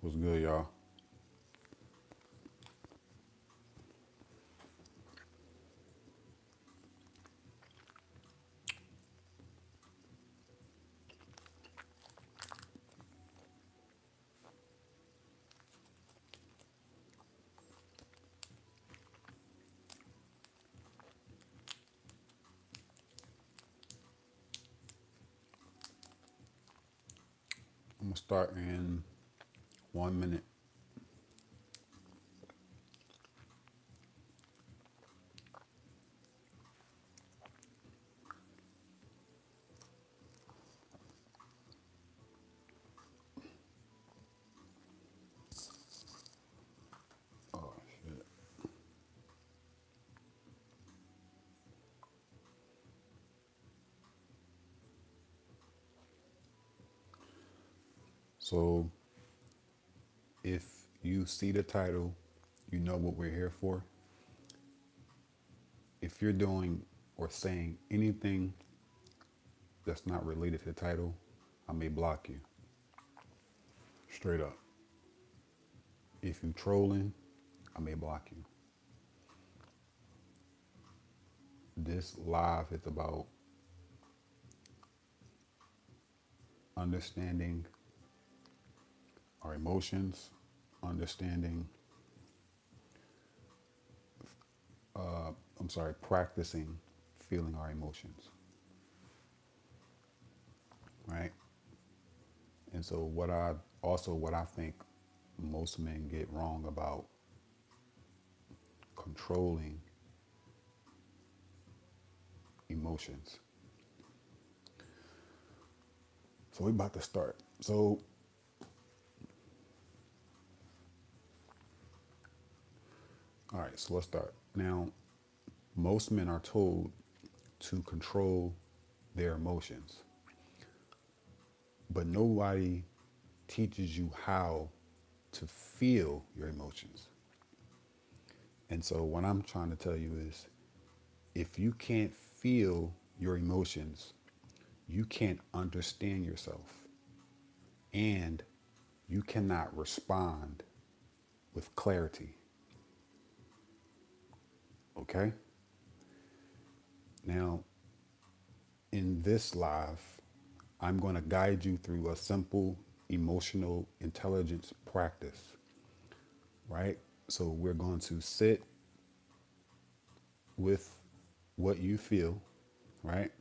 What's good, y'all? I'm gonna start in 1 minute. Oh shit. So if you see the title, you know what we're here for. If you're doing or saying anything that's not related to the title, I may block you. Straight up. If you trolling, I may block you. This live is about understanding our emotions, understanding, practicing feeling our emotions, right? And so what I think most men get wrong about controlling emotions. So we about to start. So all right, so let's start. Now, most men are told to control their emotions, but nobody teaches you how to feel your emotions. And so what I'm trying to tell you is if you can't feel your emotions, you can't understand yourself and you cannot respond with clarity. Okay? Now, in this live, I'm going to guide you through a simple emotional intelligence practice, right? So we're going to sit with what you feel, right?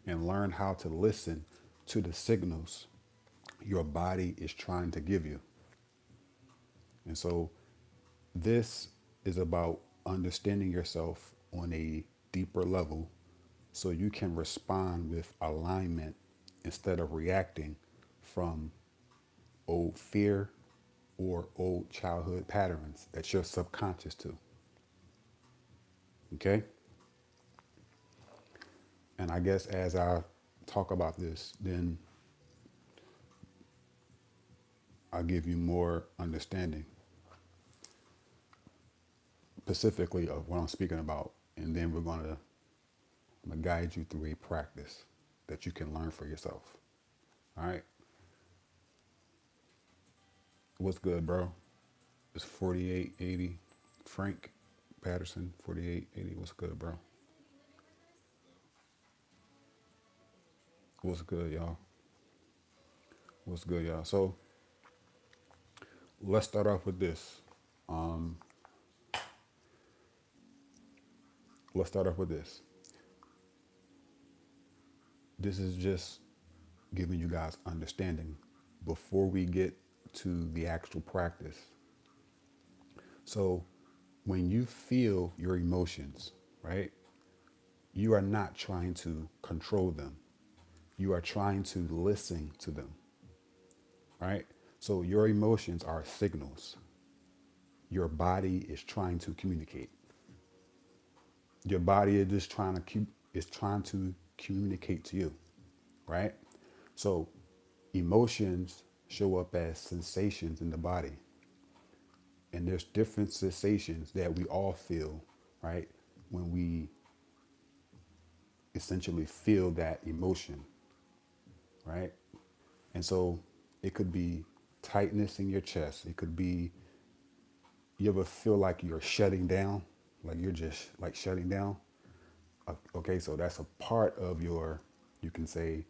And learn how to listen to the signals your body is trying to give you. And so this is about understanding yourself on a deeper level so you can respond with alignment instead of reacting from old fear or old childhood patterns that you're subconscious to. Okay? And I guess as I talk about this, then I'll give you more understanding specifically of what I'm speaking about. And then I'm gonna guide you through a practice that you can learn for yourself. All right. What's good, bro? It's 4880. Frank Patterson, 4880. What's good, bro? What's good, y'all? What's good, y'all? So let's start off with this. Um, let's start off with this. This is just giving you guys understanding before we get to the actual practice. So when you feel your emotions, right, you are not trying to control them. You are trying to listen to them, right? So your emotions are signals. Your body is trying to communicate. Your body is just trying to communicate to you, right? So emotions show up as sensations in the body. And there's different sensations that we all feel, right? When we essentially feel that emotion, right? And so it could be tightness in your chest. It could be, you ever feel like you're shutting down, like you're just like shutting down. Okay, so that's a part of your, you can say,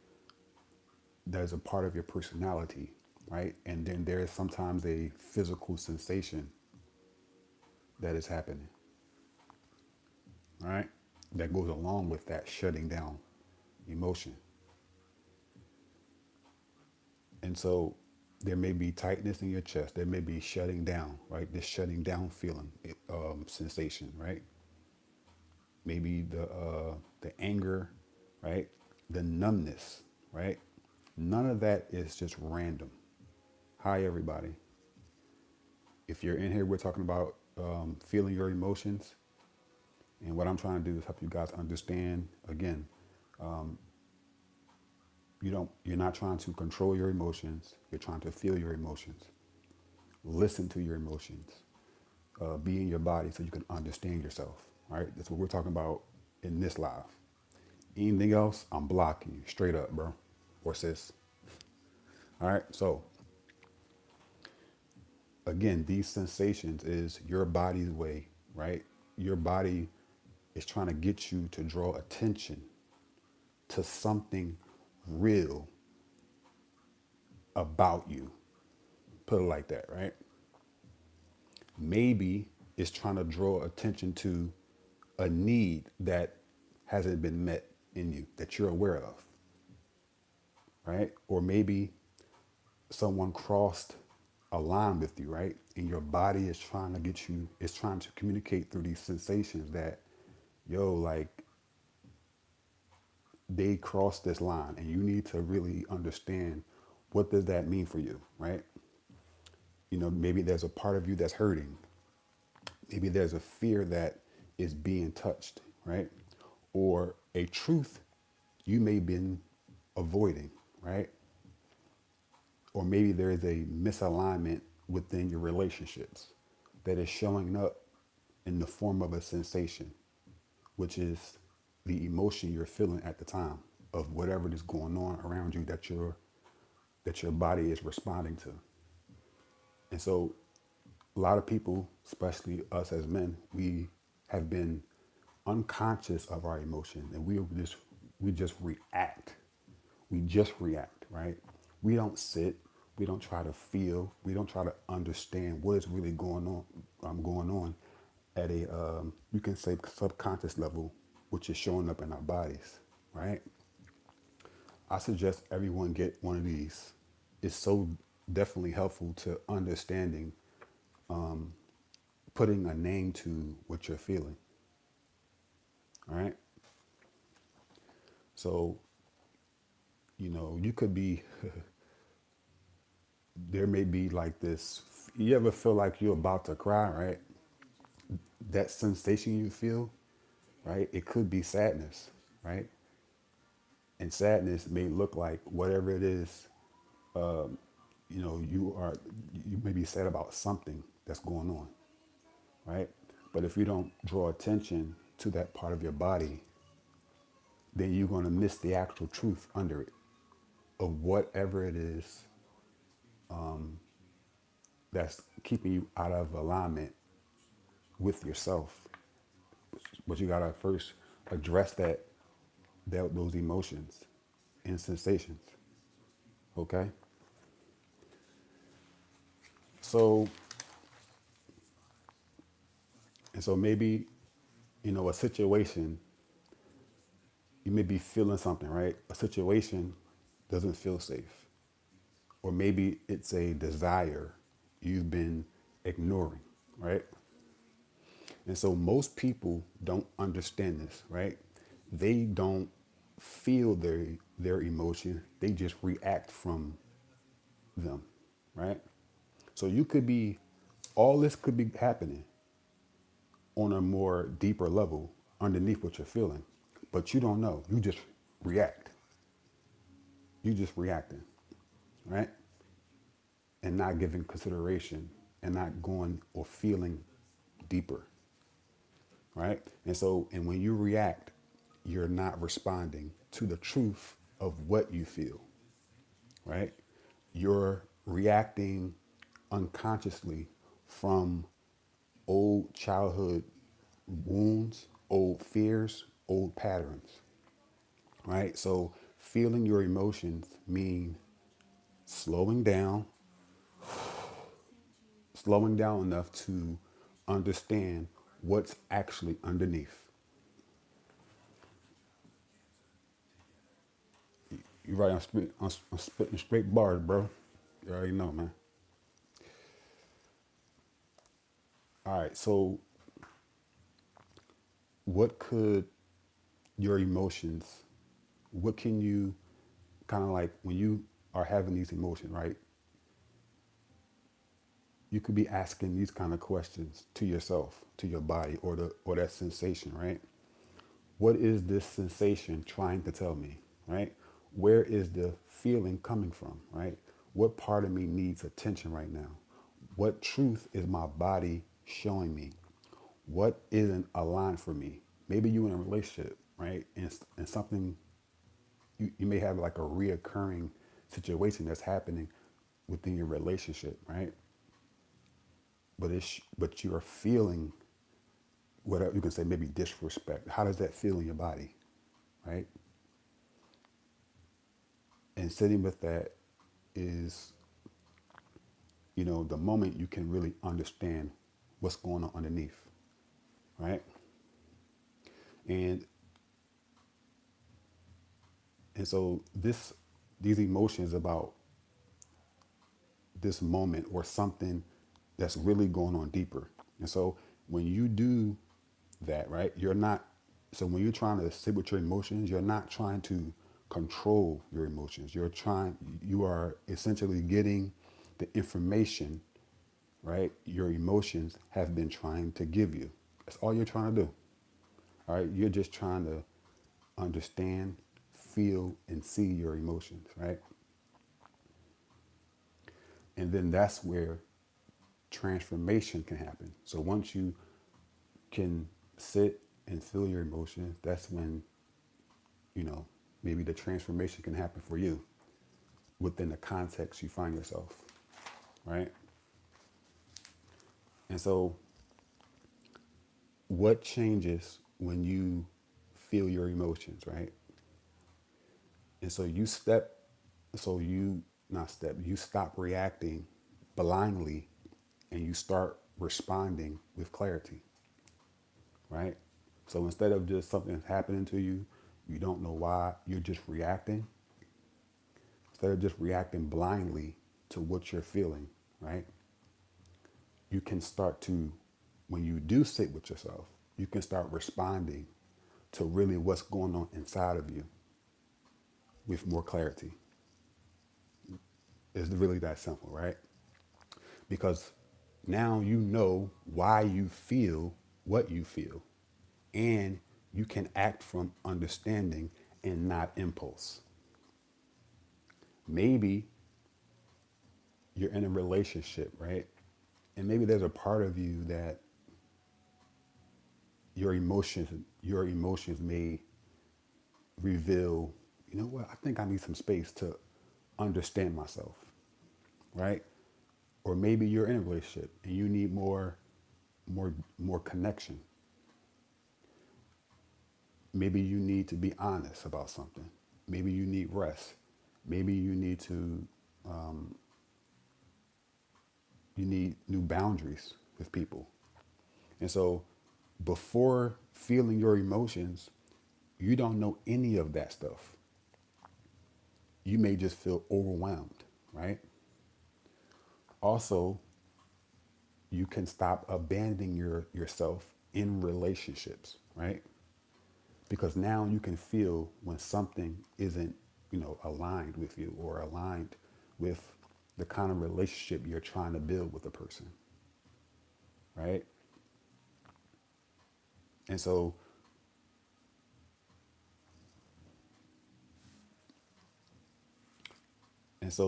there's a part of your personality, right? And then there's sometimes a physical sensation that is happening, right? That goes along with that shutting down emotion. And so there may be tightness in your chest. There may be shutting down, right? This shutting down feeling, sensation, right? Maybe the anger, right? The numbness, right? None of that is just random. Hi, everybody. If you're in here, we're talking about feeling your emotions. And what I'm trying to do is help you guys understand, again, you're not trying to control your emotions. You're trying to feel your emotions. Listen to your emotions. Be in your body so you can understand yourself, right? That's what we're talking about in this live. Anything else, I'm blocking you straight up, bro, or sis. All right. So again, these sensations is your body's way, right? Your body is trying to get you to draw attention to something real about you. Put it like that, right? Maybe it's trying to draw attention to a need that hasn't been met in you that you're aware of, right? Or maybe someone crossed a line with you, right? And your body is trying to get you, it's trying to communicate through these sensations that, yo, like they crossed this line and you need to really understand what does that mean for you, right? Maybe there's a part of you that's hurting. Maybe there's a fear that is being touched, right? Or a truth you may have been avoiding, right? Or maybe there is a misalignment within your relationships that is showing up in the form of a sensation, which is the emotion you're feeling at the time of whatever is going on around you that your body is responding to. And so a lot of people, especially us as men, we have been unconscious of our emotion and we just react. We just react, right? We don't sit, we don't try to feel, we don't try to understand what is really going on at a you can say subconscious level, which is showing up in our bodies, right? I suggest everyone get one of these. It's so definitely helpful to understanding, putting a name to what you're feeling. All right. So, you could be, there may be like this. You ever feel like you're about to cry, right? That sensation you feel, right? It could be sadness, right? And sadness may look like whatever it is, you may be sad about something that's going on, right? But if you don't draw attention to that part of your body, then you're going to miss the actual truth under it of whatever it is that's keeping you out of alignment with yourself. But you got to first address those emotions and sensations. Okay? So, and so maybe, a situation, you may be feeling something, right? A situation doesn't feel safe. Or maybe it's a desire you've been ignoring, right? And so most people don't understand this, right? They don't feel their emotion. They just react from them, right? So you could be, all this could be happening on a more deeper level underneath what you're feeling, but you don't know. You just react. You just reacting, right? And not giving consideration and not going or feeling deeper, right? And when you react, you're not responding to the truth of what you feel, right? You're reacting unconsciously from old childhood wounds, old fears, old patterns, right? So feeling your emotions mean slowing down, slowing down enough to understand what's actually underneath. You're right. I'm spitting straight bars, bro. You already know, man. All right. So, what could your emotions? What can you kind of like when you are having these emotions, right? You could be asking these kind of questions to yourself, to your body, or that sensation, right? What is this sensation trying to tell me, right? Where is the feeling coming from, right? What part of me needs attention right now? What truth is my body showing me? What isn't aligned for me? Maybe you in a relationship, right? And something, you may have like a reoccurring situation that's happening within your relationship, right? But you're feeling whatever you can say, maybe disrespect. How does that feel in your body, right? And sitting with that is, the moment you can really understand what's going on underneath, right? And and so these emotions about this moment or something that's really going on deeper. And so when you do that, right, you're not, so when you're trying to sit with your emotions, you're not trying to control your emotions. You are essentially getting the information, right, your emotions have been trying to give you. That's all you're trying to do. All right. You're just trying to understand, feel, and see your emotions, right? And then that's where transformation can happen. So once you can sit and feel your emotions, that's when, you know, maybe the transformation can happen for you within the context you find yourself, right? And so what changes when you feel your emotions, right? And so so you not step, you stop reacting blindly and you start responding with clarity, right? So instead of just something happening to you, you don't know why, you're just reacting. Instead of just reacting blindly to what you're feeling, right? You can start to, when you do sit with yourself, you can start responding to really what's going on inside of you with more clarity. It's really that simple, right? Because now you know why you feel what you feel, and you can act from understanding and not impulse. Maybe you're in a relationship, right? And maybe there's a part of you that your emotions may reveal, you know what, I think I need some space to understand myself, right? Or maybe you're in a relationship and you need more connection. Maybe you need to be honest about something. Maybe you need rest. Maybe you need new boundaries with people. And so before feeling your emotions, you don't know any of that stuff. You may just feel overwhelmed, right? Also, you can stop abandoning yourself in relationships, right? Because now you can feel when something isn't, aligned with you or aligned with the kind of relationship you're trying to build with a person, right? And so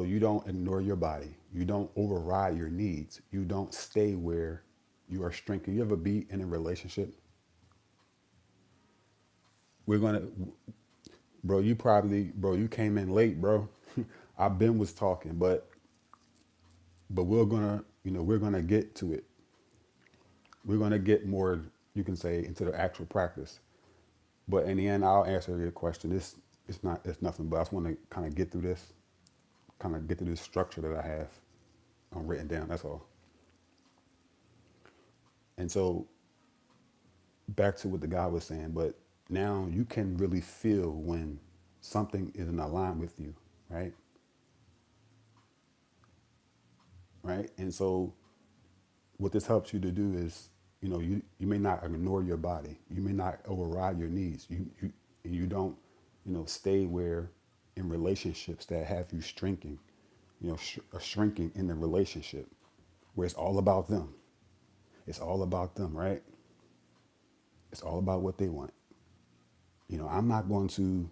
you don't ignore your body. You don't override your needs. You don't stay where you are strengthened. You ever be in a relationship? We're gonna, bro. You came in late, bro. I been was talking, but But we're gonna get to it. We're gonna get more, you can say, into the actual practice. But in the end, I'll answer your question. It's nothing. But I just want to kind of get through this, kind of get through this structure that I have written down. That's all. And so back to what the guy was saying. But now you can really feel when something isn't aligned with you, right? Right. And so what this helps you to do is, you may not ignore your body. You may not override your needs. You don't, stay where in relationships that have you shrinking, shrinking in the relationship where it's all about them. It's all about them, right? It's all about what they want. I'm not going to,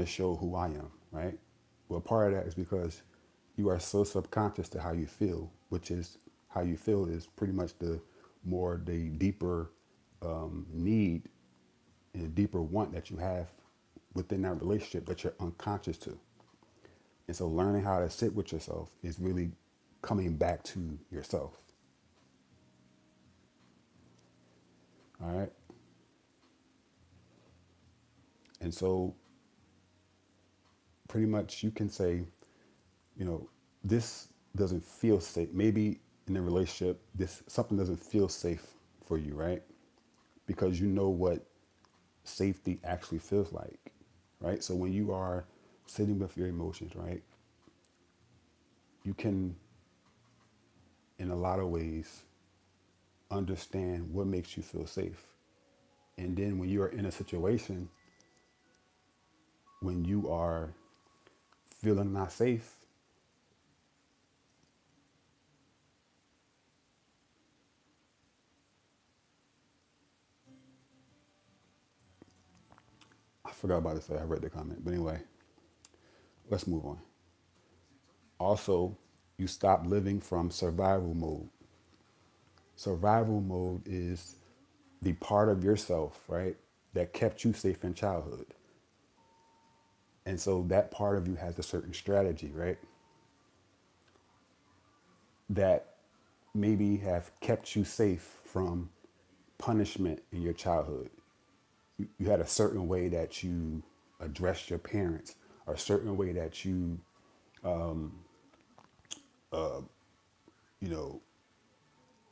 show who I am, right? Well, part of that is because you are so subconscious to how you feel, which is how you feel is pretty much the deeper need and the deeper want that you have within that relationship that you're unconscious to. And so learning how to sit with yourself is really coming back to yourself. All right. And so pretty much you can say, this doesn't feel safe. Maybe in a relationship, this something doesn't feel safe for you, right? Because you know what safety actually feels like, right? So when you are sitting with your emotions, right, you can, in a lot of ways, understand what makes you feel safe. And then when you are in a situation when you are feeling not safe, I forgot about to say, I read the comment, but anyway, let's move on. Also, you stop living from survival mode. Survival mode is the part of yourself, right, that kept you safe in childhood. And so that part of you has a certain strategy, right, that maybe have kept you safe from punishment in your childhood. You had a certain way that you addressed your parents, or a certain way that you know,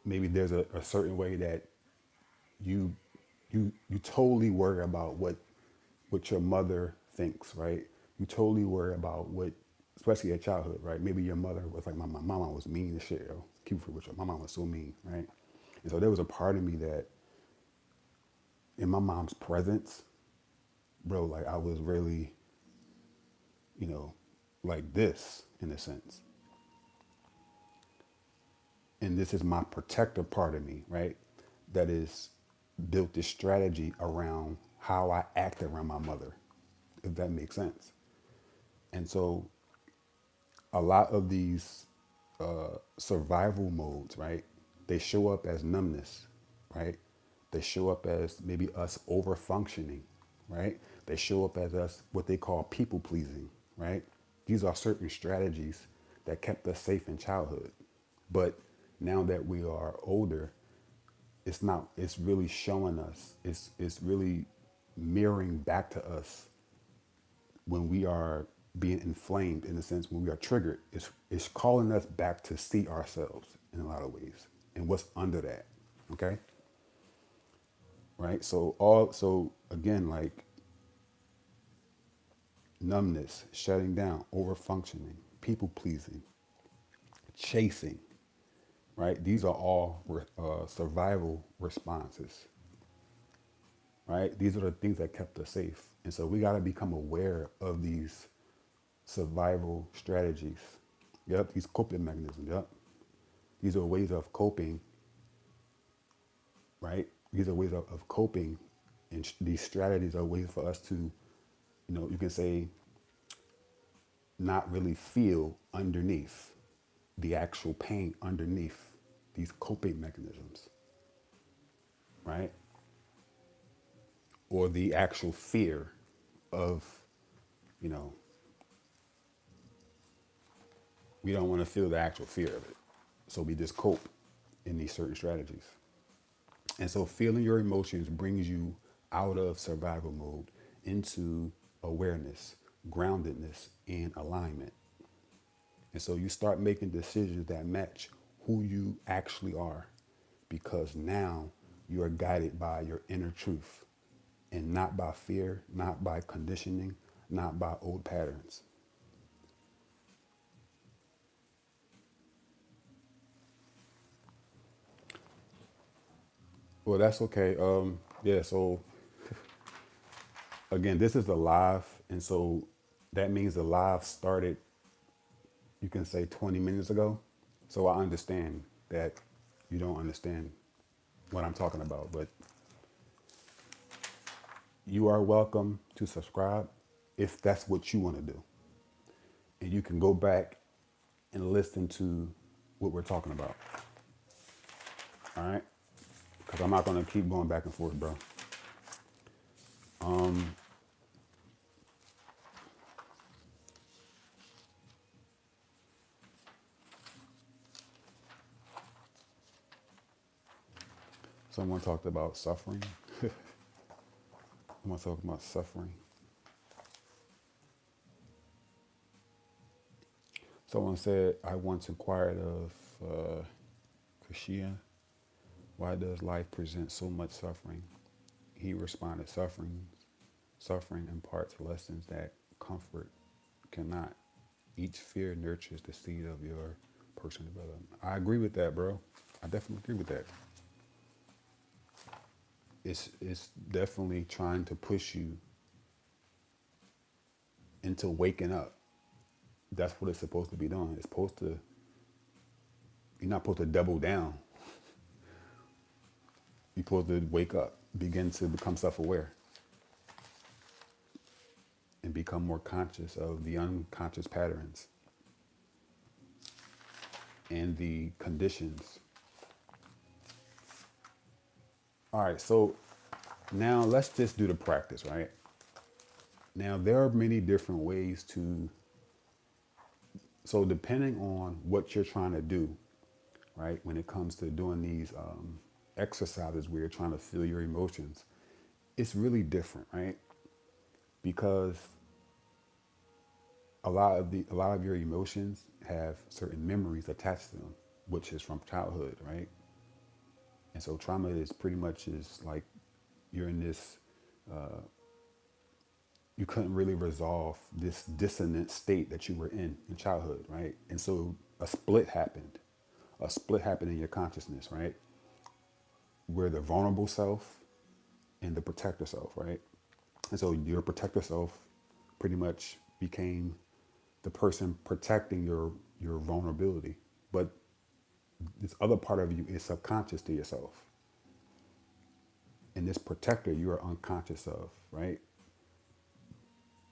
maybe there's a certain way that you you totally worry about what your mother thinks, right? You totally worry about what, especially at childhood, right? Maybe your mother was like, my mama was mean as shit, yo. Keep it with you. My mom was so mean, right? And so there was a part of me that, in my mom's presence, bro, like I was really, you know, like this in a sense. And this is my protector part of me, right? That is built this strategy around how I act around my mother, if that makes sense. And so a lot of these survival modes, right? They show up as numbness, right? They show up as maybe us over functioning, right? They show up as us what they call people pleasing, right? These are certain strategies that kept us safe in childhood. But now that we are older, it's really showing us, it's really mirroring back to us when we are being inflamed, in a sense, when we are triggered. It's calling us back to see ourselves in a lot of ways and what's under that. Okay. Right. So again, like numbness, shutting down, over functioning, people pleasing, chasing, right? These are all survival responses, right? These are the things that kept us safe. And so we got to become aware of these survival strategies. Yep, these coping mechanisms. Yep, these are ways of coping, right? These are ways of coping, and these strategies are ways for us to, you can say, not really feel underneath the actual pain underneath these coping mechanisms, right? Or the actual fear of, you know, We don't want to feel the actual fear of it. So we just cope in these certain strategies. And so feeling your emotions brings you out of survival mode into awareness, groundedness, and alignment. And so you start making decisions that match who you actually are because now you are guided by your inner truth and not by fear, not by conditioning, not by old patterns. Well, that's okay. Yeah, so again, this is a live, and so that means the live started, you can say 20 minutes ago. So I understand that you don't understand what I'm talking about, but you are welcome to subscribe if that's what you want to do. And you can go back and listen to what we're talking about. All right? Because I'm not going to keep going back and forth, bro. Someone talked about suffering. Someone talked about suffering. Someone said, I once inquired of Krishna, why does life present so much suffering? He responded, suffering imparts lessons that comfort cannot. Each fear nurtures the seed of your personal development. I agree with that, bro. I definitely agree with that. It's definitely trying to push you into waking up. That's what it's supposed to be doing. It's supposed to, you're not supposed to double down. You're supposed to wake up, begin to become self-aware, and become more conscious of the unconscious patterns and the conditions. All right, so now let's just do the practice, right? Now there are many different ways to, so depending on what you're trying to do, right, when it comes to doing these exercises where you're trying to feel your emotions, it's really different, right? Because a lot of your emotions have certain memories attached to them, which is from childhood, right? And so trauma is pretty much is like you're in this, you couldn't really resolve this dissonant state that you were in childhood, right? And so a split happened in your consciousness, right? Where the vulnerable self and the protector self, right? And so your protector self pretty much became the person protecting your vulnerability. But this other part of you is subconscious to yourself. And this protector you are unconscious of, right?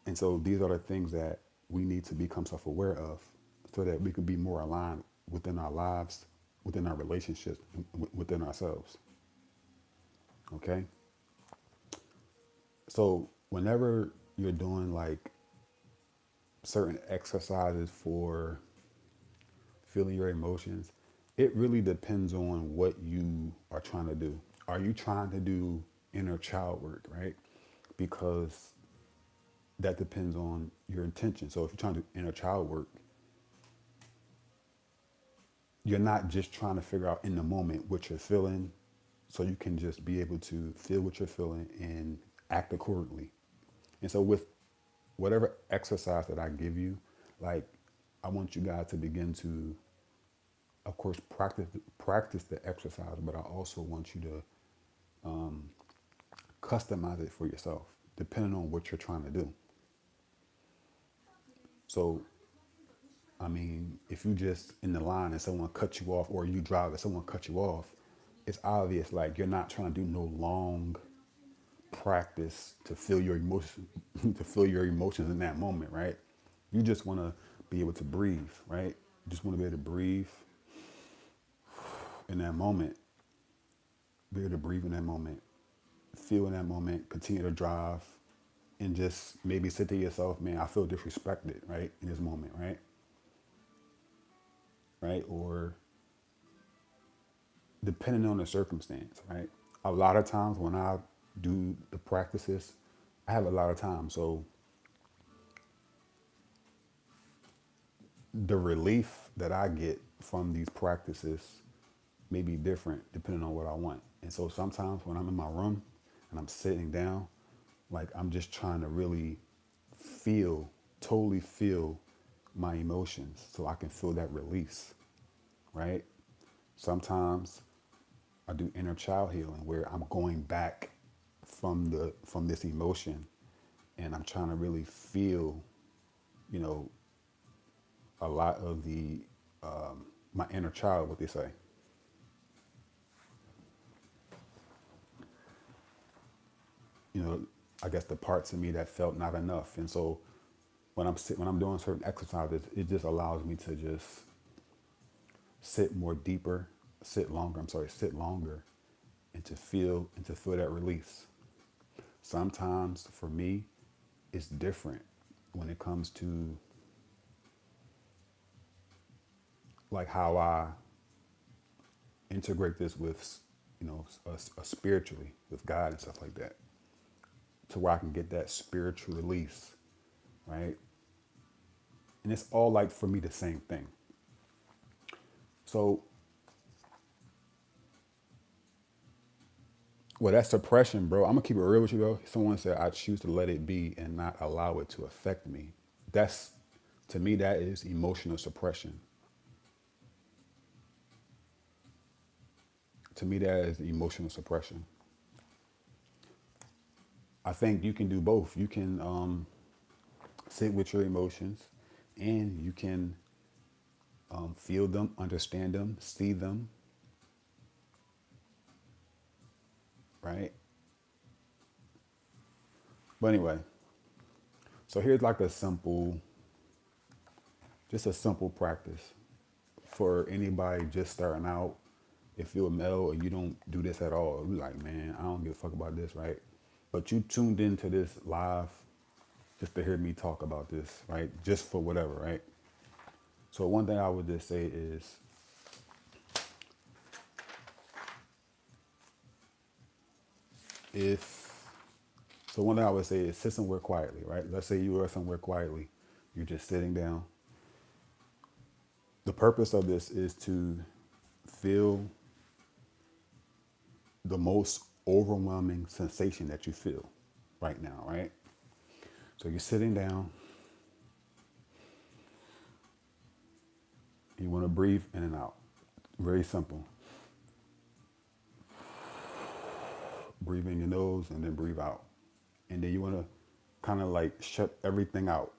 And so these are the things that we need to become self-aware of so that we can be more aligned within our lives, within our relationships, within ourselves. Okay? So whenever you're doing like certain exercises for feeling your emotions, it really depends on what you are trying to do. Are you trying to do inner child work, right? Because that depends on your intention. So if you're trying to do inner child work, you're not just trying to figure out in the moment what you're feeling, so you can just be able to feel what you're feeling and act accordingly. And so with whatever exercise that I give you, like I want you guys to begin to, of course, practice the exercise, but I also want you to customize it for yourself, depending on what you're trying to do. So, I mean, if you just in the line and someone cuts you off, or you drive and someone cuts you off, it's obvious like you're not trying to do no long practice to feel your emotion, to feel your emotions in that moment, right? You just want to be able to breathe, right? You just want to be able to breathe in that moment, be able to breathe in that moment, feel in that moment, continue to drive, and just maybe say to yourself, man, I feel disrespected, right, in this moment, right? right? Or depending on the circumstance, right? A lot of times when I do the practices, I have a lot of time. So the relief that I get from these practices may be different depending on what I want. And so sometimes when I'm in my room and I'm sitting down, like I'm just trying to really feel, totally feel my emotions so I can feel that release, right? Sometimes I do inner child healing where I'm going back from this emotion and I'm trying to really feel, you know, a lot of the my inner child, what they say. You know, I guess the parts of me that felt not enough. And so when I'm doing certain exercises, it just allows me to just sit more deeper, sit longer and to feel that release. Sometimes for me, it's different when it comes to like how I integrate this with, you know, spiritually with God and stuff like that, to where I can get that spiritual release, right? And it's all like for me the same thing. So, well, that suppression, bro. I'm gonna keep it real with you though. Someone said I choose to let it be and not allow it to affect me. That's to me that is emotional suppression. To me, that is emotional suppression. I think you can do both. You can sit with your emotions, and you can feel them, understand them, see them, right? But anyway, so here's like just a simple practice for anybody just starting out. If you're a male and you don't do this at all, you're like, man, I don't give a fuck about this, right? But you tuned into this live just to hear me talk about this, right? Just for whatever, right? So one thing I would just say is if so one thing I would say is sit somewhere quietly, right? Let's say you are somewhere quietly, you're just sitting down. The purpose of this is to feel the most overwhelming sensation that you feel right now, right? So you're sitting down, you want to breathe in and out. Very simple. Breathe in your nose and then breathe out. And then you want to kind of like shut everything out.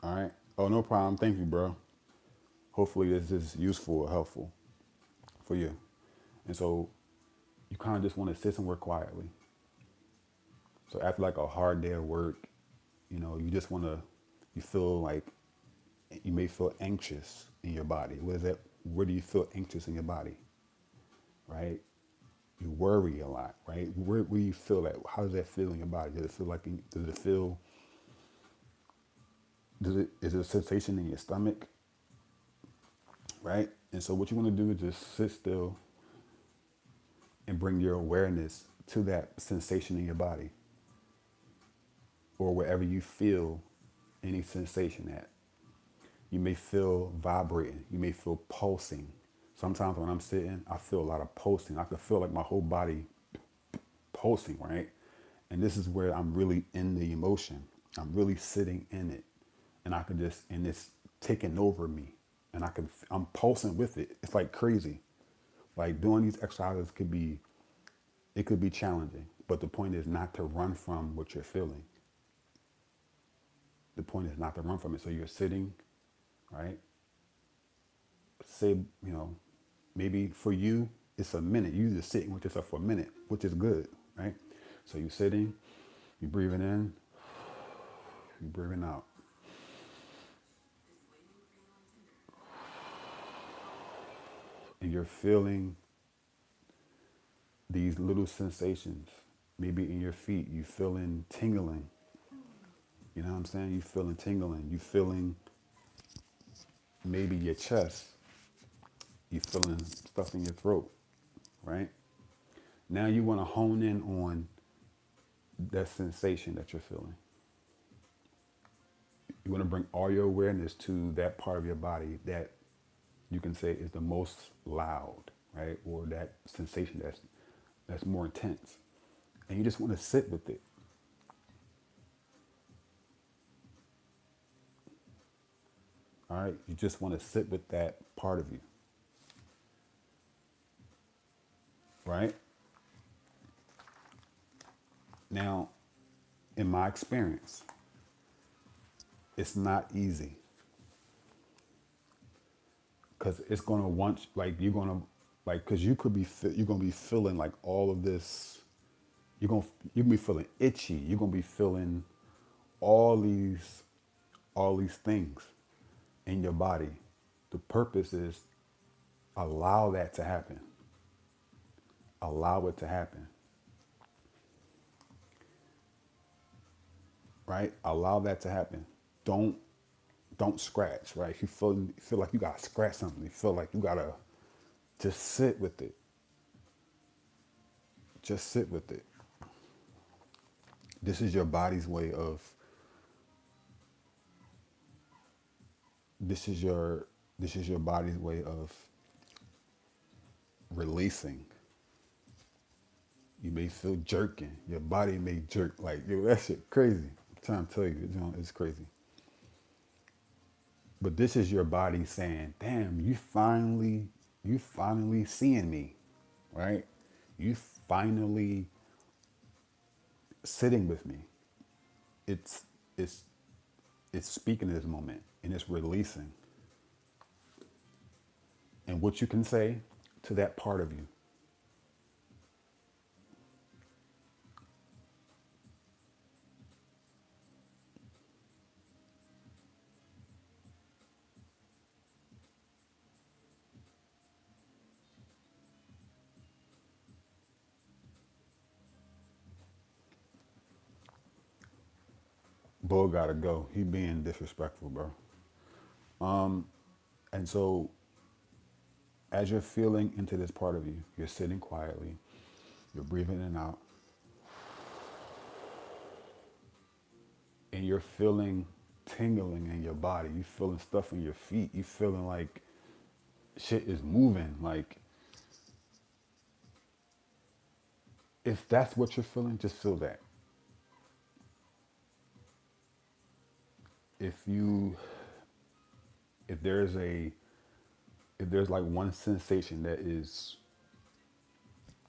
All right. Oh, no problem. Thank you, bro. Hopefully this is useful or helpful for you. And so you kind of just want to sit somewhere quietly. So after like a hard day of work, you know, you just want to, you feel like you may feel anxious in your body. What is that? Where do you feel anxious in your body? Right? You worry a lot, right? Where do you feel that? How does that feel in your body? Does it feel like, does it feel, is it a sensation in your stomach? Right? And so what you want to do is just sit still and bring your awareness to that sensation in your body or wherever you feel any sensation at. You may feel vibrating. You may feel pulsing. Sometimes when I'm sitting, I feel a lot of pulsing. I can feel like my whole body pulsing, right? And this is where I'm really in the emotion. I'm really sitting in it. And I can just, and it's taking over me. And I'm pulsing with it. It's like crazy. Like doing these exercises it could be challenging. But the point is not to run from what you're feeling. The point is not to run from it. So you're sitting, right? Say, you know, maybe for you, it's a minute. You just sitting with yourself for a minute, which is good, right? So you're sitting, you're breathing in, you're breathing out. And you're feeling these little sensations. Maybe in your feet, you feeling tingling. You know what I'm saying? You feeling tingling. You feeling maybe your chest. You feeling stuff in your throat, right? Now you want to hone in on that sensation that you're feeling. You want to bring all your awareness to that part of your body that you can say is the most loud, right? Or that sensation that's more intense. And you just want to sit with it. All right? You just want to sit with that part of you, right? Now, in my experience, it's not easy because it's gonna want like you're gonna like because you could be you're gonna be feeling like all of this. You're gonna be feeling itchy. You're gonna be feeling all these all these things in your body. The purpose is allow that to happen. Allow it to happen. Right? Allow that to happen. Don't don't scratch, right? If you feel like you gotta scratch something, you feel like you gotta just sit with it. Just sit with it. This is your body's way of this is your this is your body's way of releasing. You may feel jerking. Your body may jerk. Like, yo, that shit crazy. I'm trying to tell you, it's crazy. But this is your body saying, damn, you finally seeing me, right? You finally sitting with me. It's it's it's speaking in this moment and it's releasing. And what you can say to that part of you. Bull gotta go. He being disrespectful, bro. And so as you're feeling into this part of you, you're sitting quietly, you're breathing in and out, and you're feeling tingling in your body. You feeling stuff in your feet. You feeling like shit is moving. Like if that's what you're feeling, just feel that. If you if there's a if there's like one sensation that is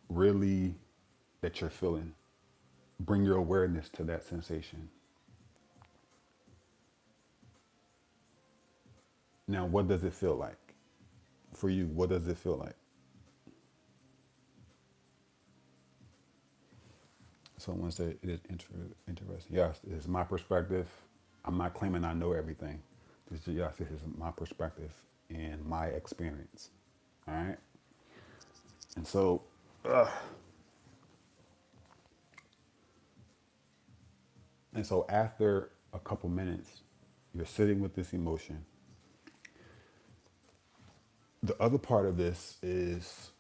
really that you're feeling, bring your awareness to that sensation. Now, what does it feel like? For you, what does it feel like? Someone said it is interesting. Yes, it's my perspective. I'm not claiming I know everything. Yes, this is my perspective and my experience. All right. And so, after a couple minutes, you're sitting with this emotion. The other part of this is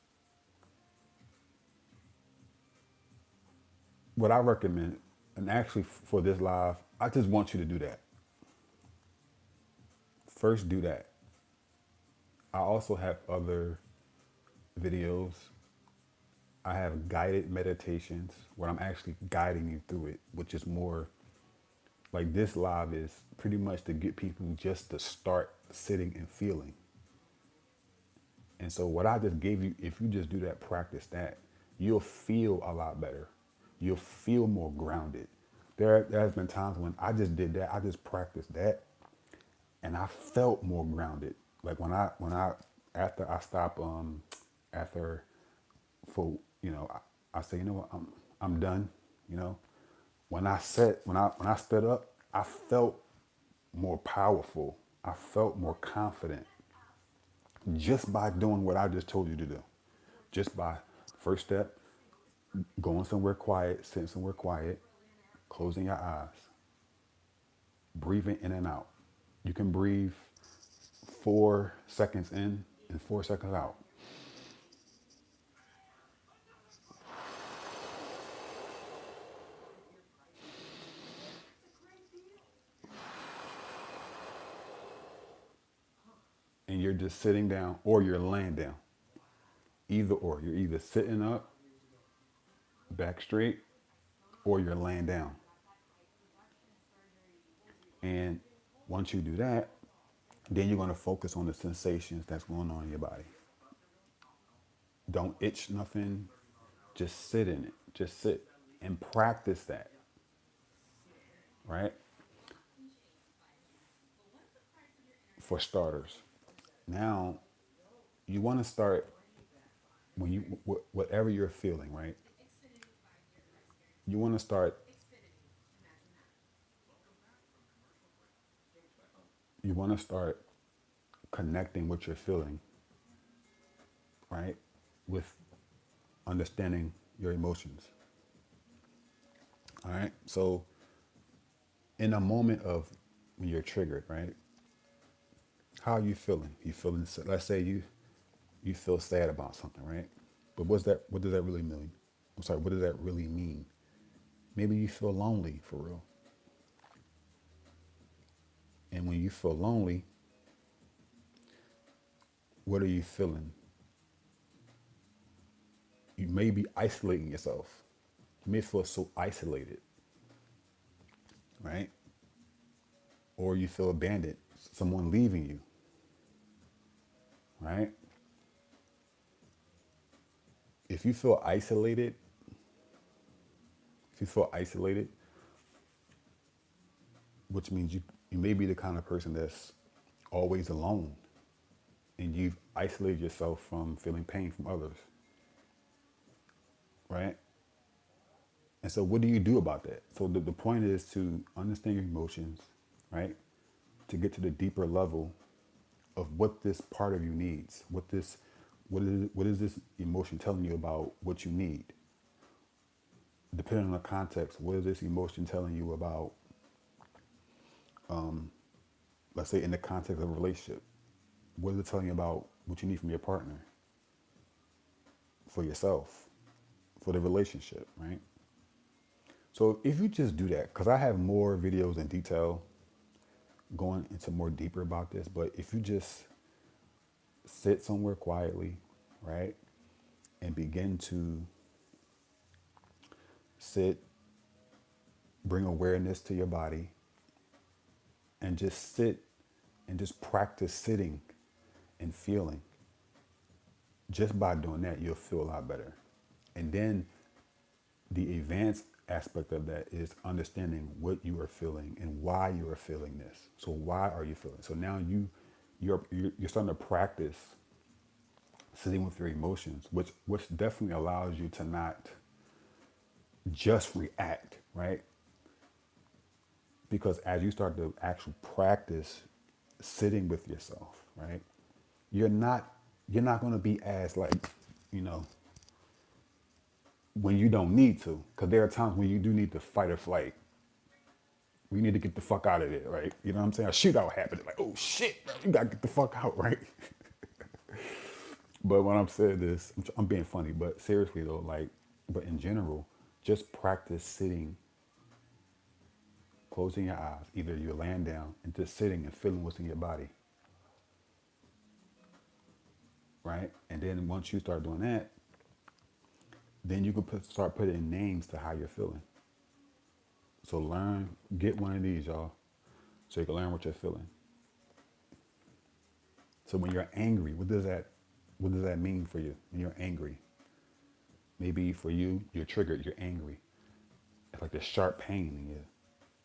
what I recommend, and actually for this live, I just want you to do that. First, do that. I also have other videos. I have guided meditations where I'm actually guiding you through it, which is more like this live is pretty much to get people just to start sitting and feeling. And so what I just gave you, if you just do that, practice that, you'll feel a lot better. You'll feel more grounded. There has been times when I just did that, I just practiced that, and I felt more grounded. Like when I after I stop after for I say, you know what, I'm done, you know. When I stood up, I felt more powerful. I felt more confident just by doing what I just told you to do. Just by first step, going somewhere quiet, sitting somewhere quiet, closing your eyes. breathing in and out. You can breathe 4 seconds in and 4 seconds out. And you're just sitting down or you're laying down. Either or. You're either sitting up, back straight, or you're laying down. And once you do that, then you're going to focus on the sensations that's going on in your body. Don't itch nothing. Just sit in it. Just sit and practice that, right? For starters. Now, you want to start when you whatever you're feeling, right? You want to start you want to start connecting what you're feeling, right? With understanding your emotions. All right? So, in a moment of when you're triggered, right? How are you feeling? You feeling let's say you feel sad about something, right? But what does that really mean? I'm sorry, what does that really mean? Maybe you feel lonely for real. And when you feel lonely, what are you feeling? You may be isolating yourself. You may feel so isolated, right? Or you feel abandoned, someone leaving you, right? If you feel isolated, if you feel isolated, which means you may be the kind of person that's always alone and you've isolated yourself from feeling pain from others, right? And so what do you do about that? So the point is to understand your emotions, right? To get to the deeper level of what this part of you needs, what is this emotion telling you about what you need? Depending on the context, what is this emotion telling you about, let's say in the context of a relationship, what is it telling you about what you need from your partner, for yourself, for the relationship, right? So if you just do that, because I have more videos in detail going into more deeper about this, but if you just sit somewhere quietly, right, and begin to sit, bring awareness to your body, and just sit and just practice sitting and feeling. Just by doing that, you'll feel a lot better. And then the advanced aspect of that is understanding what you are feeling and why you are feeling this. So why are you feeling? So now you're starting to practice sitting with your emotions, which definitely allows you to not just react, right? Because as you start to actually practice sitting with yourself, right? You're not you're not going to be as like, you know, when you don't need to, because there are times when you do need to fight or flight. We need to get the fuck out of there, right? You know what I'm saying? A shootout happened. Like, oh shit, bro, you gotta get the fuck out, right? But when I'm saying this, I'm being funny, but seriously though, like, but in general, just practice sitting, closing your eyes. Either you're laying down and just sitting and feeling what's in your body, right? And then once you start doing that, then you can start putting names to how you're feeling. So get one of these, y'all, so you can learn what you're feeling. So when you're angry, what does that mean for you when you're angry? Maybe for you, you're triggered, you're angry. It's like this sharp pain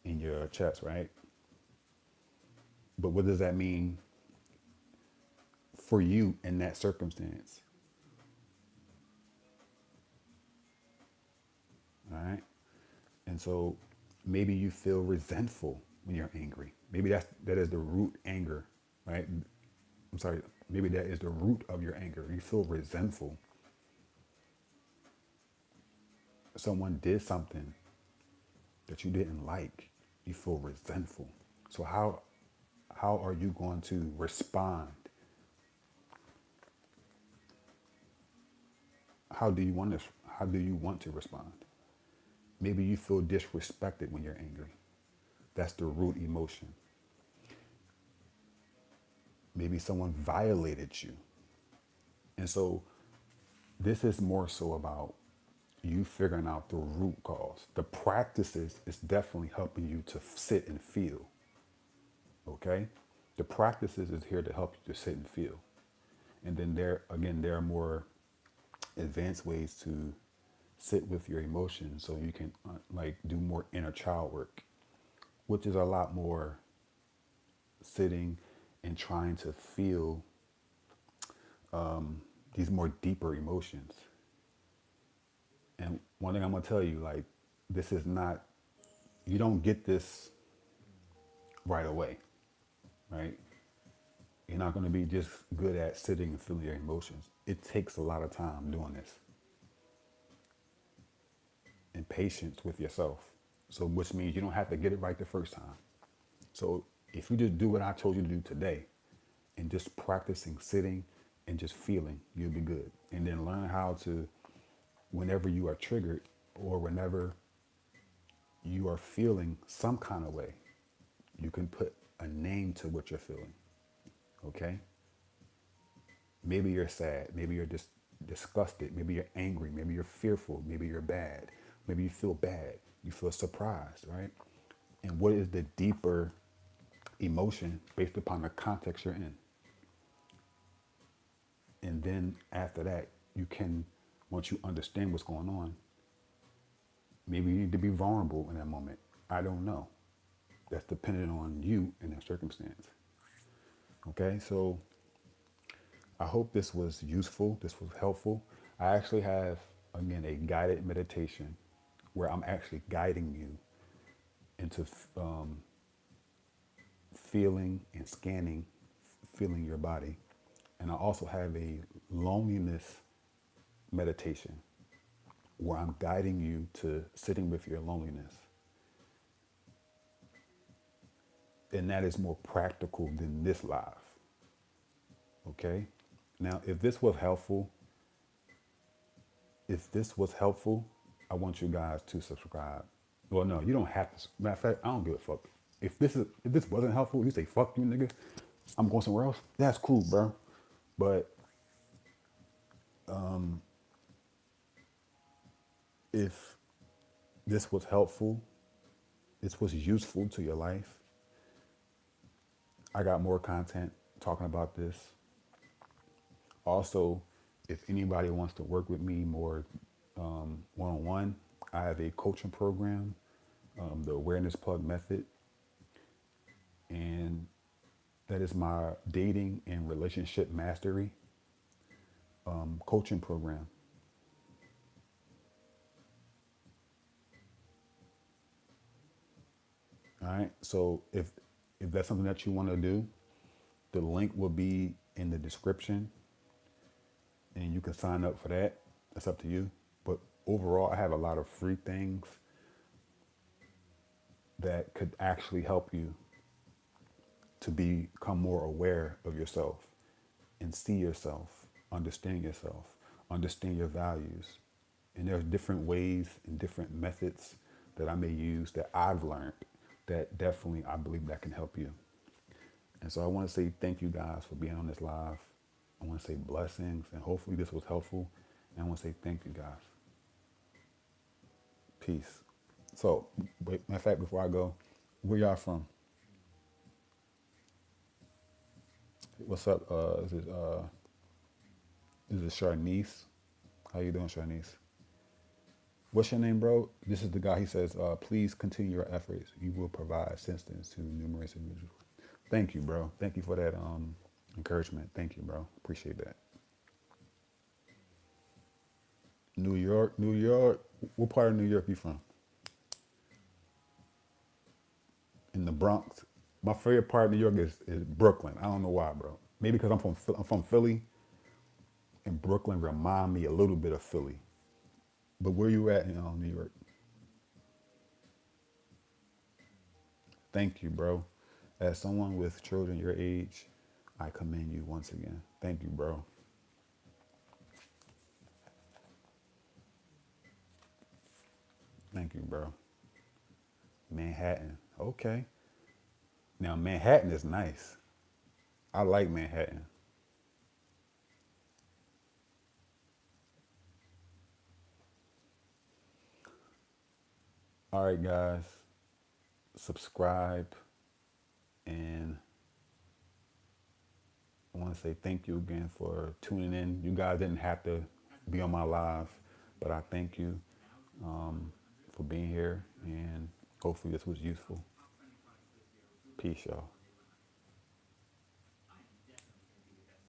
in your chest, right? But what does that mean for you in that circumstance? All right? And so maybe you feel resentful when you're angry. Maybe that is the root anger, right? I'm sorry, maybe that is the root of your anger. You feel resentful. Someone did something that you didn't like. You feel resentful. So how are you going to respond? How do you want to how do you want to respond? Maybe you feel disrespected when you're angry. That's the root emotion. Maybe someone violated you. And so this is more so about you figuring out the root cause. The practices is definitely helping you to sit and feel. Okay? The practices is here to help you to sit and feel. And then there are more advanced ways to sit with your emotions so you can like do more inner child work, which is a lot more sitting and trying to feel these more deeper emotions. And one thing I'm gonna tell you, like, this is not, you don't get this right away, right? You're not gonna be just good at sitting and feeling your emotions. It takes a lot of time doing this and patience with yourself. So, which means you don't have to get it right the first time. So, if you just do what I told you to do today and just practicing sitting and just feeling, you'll be good. And then learn how to, whenever you are triggered or whenever you are feeling some kind of way, you can put a name to what you're feeling. Okay? Maybe you're sad. Maybe you're just disgusted. Maybe you're angry. Maybe you're fearful. Maybe you're bad. Maybe you feel bad. You feel surprised, right? And what is the deeper emotion based upon the context you're in? And then after that, you can, once you understand what's going on, maybe you need to be vulnerable in that moment. I don't know. That's dependent on you and that circumstance. Okay, so I hope this was useful. This was helpful. I actually have, again, a guided meditation where I'm actually guiding you into feeling and scanning, feeling your body. And I also have a loneliness meditation where I'm guiding you to sitting with your loneliness. And that is more practical than this live. Okay? Now, if this was helpful, I want you guys to subscribe. Well, no, you don't have to. Matter of fact, I don't give a fuck. If this wasn't helpful, you say fuck you, nigga. I'm going somewhere else. That's cool, bro. But if this was helpful, this was useful to your life, I got more content talking about this. Also, if anybody wants to work with me more one-on-one, I have a coaching program, the Awareness Plug Method, and that is my dating and relationship mastery coaching program. All right. So if that's something that you want to do, the link will be in the description, and you can sign up for that. That's up to you. But overall, I have a lot of free things that could actually help you to become more aware of yourself and see yourself, understand your values. And there's different ways and different methods that I may use that I've learned that definitely I believe that can help you. And so I want to say thank you guys for being on this live. I want to say blessings, and hopefully this was helpful. And I want to say thank you guys. Peace. So, wait, matter of fact, before I go, where y'all from? What's up? Is it Sharnice? How you doing, Sharnice? What's your name, bro? This is the guy. He says, please continue your efforts. You will provide assistance to numerous individuals. Thank you, bro. Thank you for that encouragement. Thank you, bro. Appreciate that. New York, New York. What part of New York you from? In the Bronx. My favorite part of New York is Brooklyn. I don't know why, bro. Maybe because I'm from Philly, and Brooklyn remind me a little bit of Philly. But where you at in New York? Thank you, bro. As someone with children your age, I commend you once again. Thank you, bro. Thank you, bro. Manhattan. Okay. Now, Manhattan is nice. I like Manhattan. All right, guys. Subscribe. And I want to say thank you again for tuning in. You guys didn't have to be on my live, but I thank you for being here. And hopefully this was useful. Peace, y'all.